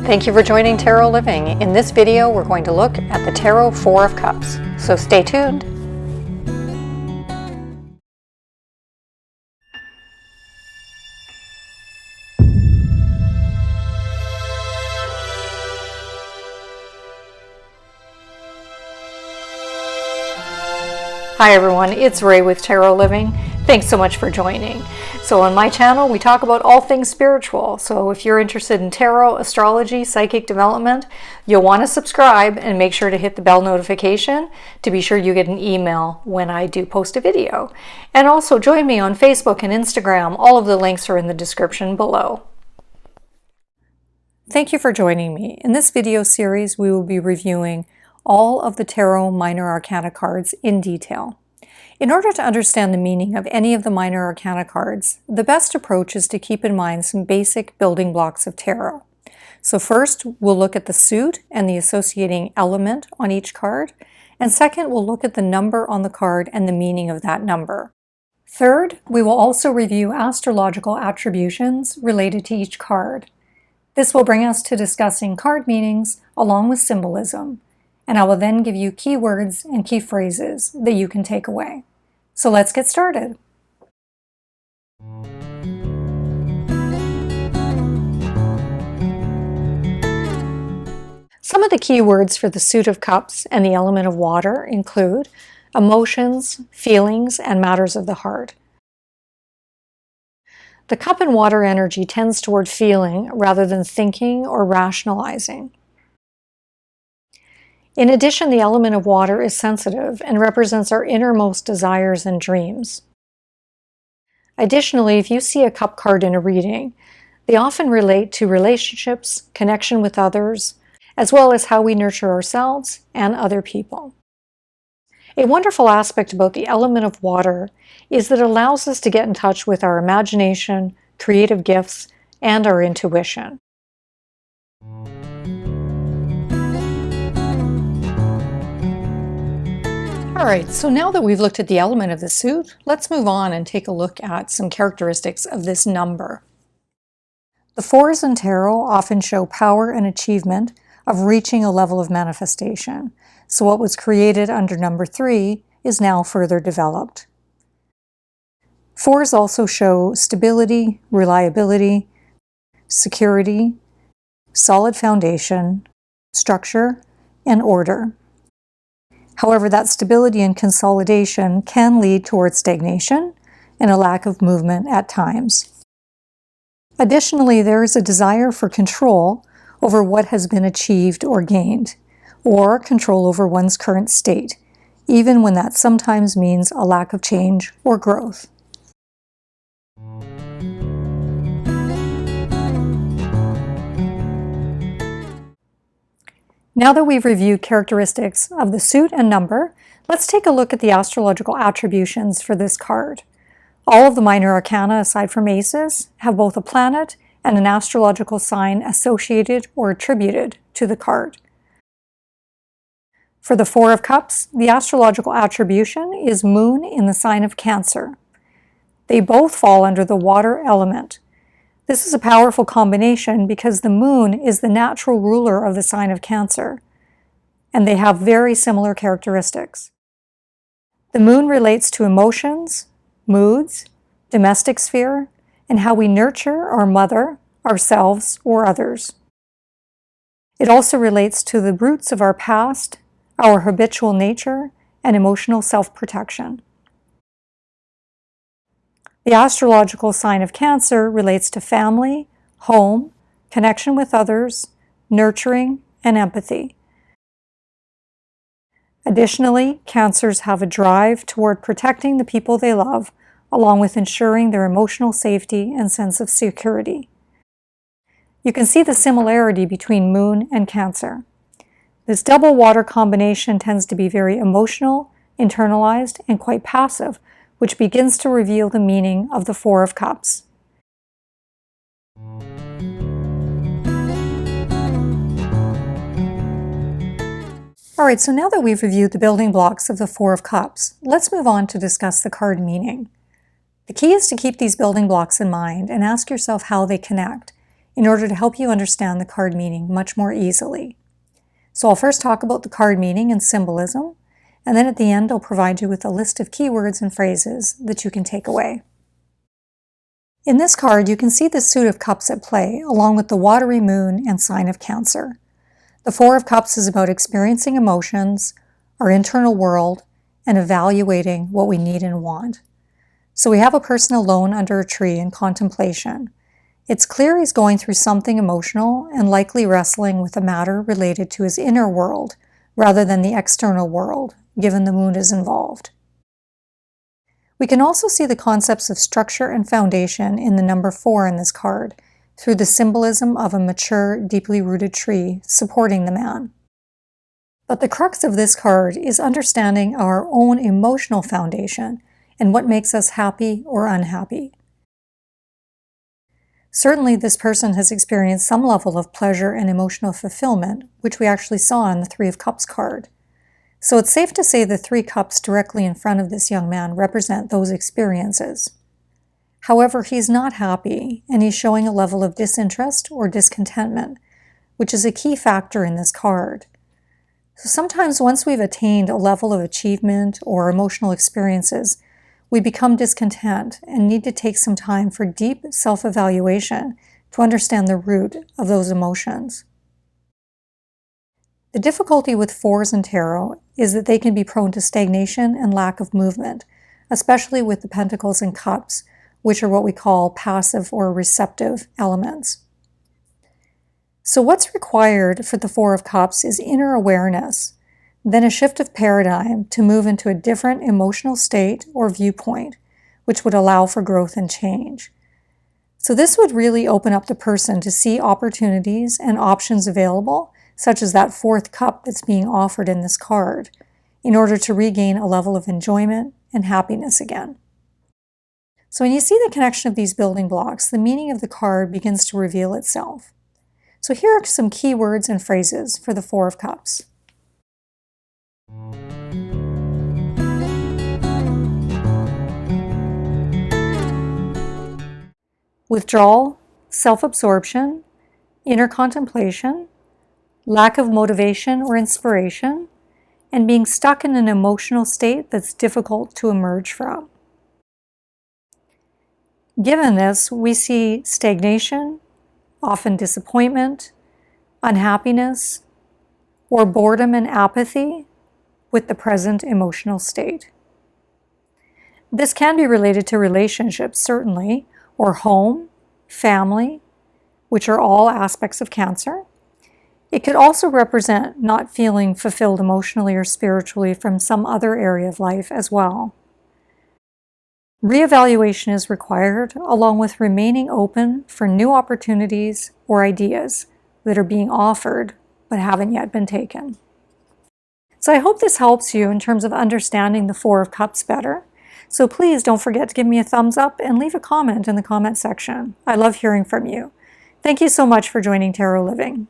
Thank you for joining Tarot Living. In this video, we're going to look at the Tarot Four of Cups. So stay tuned. Hi everyone, it's Ray with Tarot Living. Thanks so much for joining. So on my channel, we talk about all things spiritual. So if you're interested in tarot, astrology, psychic development, you'll want to subscribe and make sure to hit the bell notification to be sure you get an email when I do post a video. And also join me on Facebook and Instagram. All of the links are in the description below. Thank you for joining me. In this video series, we will be reviewing all of the Tarot Minor Arcana cards in detail. In order to understand the meaning of any of the Minor Arcana cards, the best approach is to keep in mind some basic building blocks of tarot. So first, we'll look at the suit and the associating element on each card. And second, we'll look at the number on the card and the meaning of that number. Third, we will also review astrological attributions related to each card. This will bring us to discussing card meanings along with symbolism. And I will then give you keywords and key phrases that you can take away. So let's get started. Some of the keywords for the Suit of Cups and the element of water include emotions, feelings, and matters of the heart. The cup and water energy tends toward feeling rather than thinking or rationalizing. In addition, the element of water is sensitive and represents our innermost desires and dreams. Additionally, if you see a cup card in a reading, they often relate to relationships, connection with others, as well as how we nurture ourselves and other people. A wonderful aspect about the element of water is that it allows us to get in touch with our imagination, creative gifts, and our intuition. Alright, so now that we've looked at the element of the suit, let's move on and take a look at some characteristics of this number. The fours in tarot often show power and achievement of reaching a level of manifestation. So what was created under number 3 is now further developed. Fours also show stability, reliability, security, solid foundation, structure, and order. However, that stability and consolidation can lead towards stagnation and a lack of movement at times. Additionally, there is a desire for control over what has been achieved or gained, or control over one's current state, even when that sometimes means a lack of change or growth. Now that we've reviewed characteristics of the suit and number, let's take a look at the astrological attributions for this card. All of the minor arcana, aside from aces, have both a planet and an astrological sign associated or attributed to the card. For the Four of Cups, the astrological attribution is Moon in the sign of Cancer. They both fall under the water element. This is a powerful combination because the moon is the natural ruler of the sign of Cancer, and they have very similar characteristics. The moon relates to emotions, moods, domestic sphere, and how we nurture our mother, ourselves, or others. It also relates to the roots of our past, our habitual nature, and emotional self-protection. The astrological sign of Cancer relates to family, home, connection with others, nurturing, and empathy. Additionally, Cancers have a drive toward protecting the people they love, along with ensuring their emotional safety and sense of security. You can see the similarity between Moon and Cancer. This double water combination tends to be very emotional, internalized, and quite passive, which begins to reveal the meaning of the Four of Cups. Alright, so now that we've reviewed the building blocks of the Four of Cups, let's move on to discuss the card meaning. The key is to keep these building blocks in mind and ask yourself how they connect. in order to help you understand the card meaning much more easily. So I'll first talk about the card meaning and symbolism, and then at the end I'll provide you with a list of keywords and phrases that you can take away. In this card, you can see the suit of cups at play, along with the watery moon and sign of Cancer. The Four of Cups is about experiencing emotions, our internal world, and evaluating what we need and want. So we have a person alone under a tree in contemplation. It's clear he's going through something emotional and likely wrestling with a matter related to his inner world rather than the external world, given the moon is involved. We can also see the concepts of structure and foundation in the number 4 in this card, through the symbolism of a mature, deeply rooted tree supporting the man. But the crux of this card is understanding our own emotional foundation and what makes us happy or unhappy. Certainly, this person has experienced some level of pleasure and emotional fulfillment, which we actually saw in the Three of Cups card. So it's safe to say the 3 cups directly in front of this young man represent those experiences. However, he's not happy, and he's showing a level of disinterest or discontentment, which is a key factor in this card. So sometimes once we've attained a level of achievement or emotional experiences, we become discontent and need to take some time for deep self-evaluation to understand the root of those emotions. The difficulty with 4s in tarot is that they can be prone to stagnation and lack of movement, especially with the Pentacles and Cups, which are what we call passive or receptive elements. So what's required for the 4 of Cups is inner awareness, then a shift of paradigm to move into a different emotional state or viewpoint, which would allow for growth and change. So this would really open up the person to see opportunities and options available, such as that 4th cup that's being offered in this card, in order to regain a level of enjoyment and happiness again. So when you see the connection of these building blocks, the meaning of the card begins to reveal itself. So here are some key words and phrases for the 4 of Cups. Withdrawal, self-absorption, inner contemplation, lack of motivation or inspiration, and being stuck in an emotional state that's difficult to emerge from. Given this, we see stagnation, often disappointment, unhappiness, or boredom and apathy with the present emotional state. This can be related to relationships, certainly, or home, family, which are all aspects of Cancer. It could also represent not feeling fulfilled emotionally or spiritually from some other area of life as well. Reevaluation is required, along with remaining open for new opportunities or ideas that are being offered but haven't yet been taken. So I hope this helps you in terms of understanding the 4 of Cups better. So please don't forget to give me a thumbs up and leave a comment in the comment section. I love hearing from you. Thank you so much for joining Tarot Living.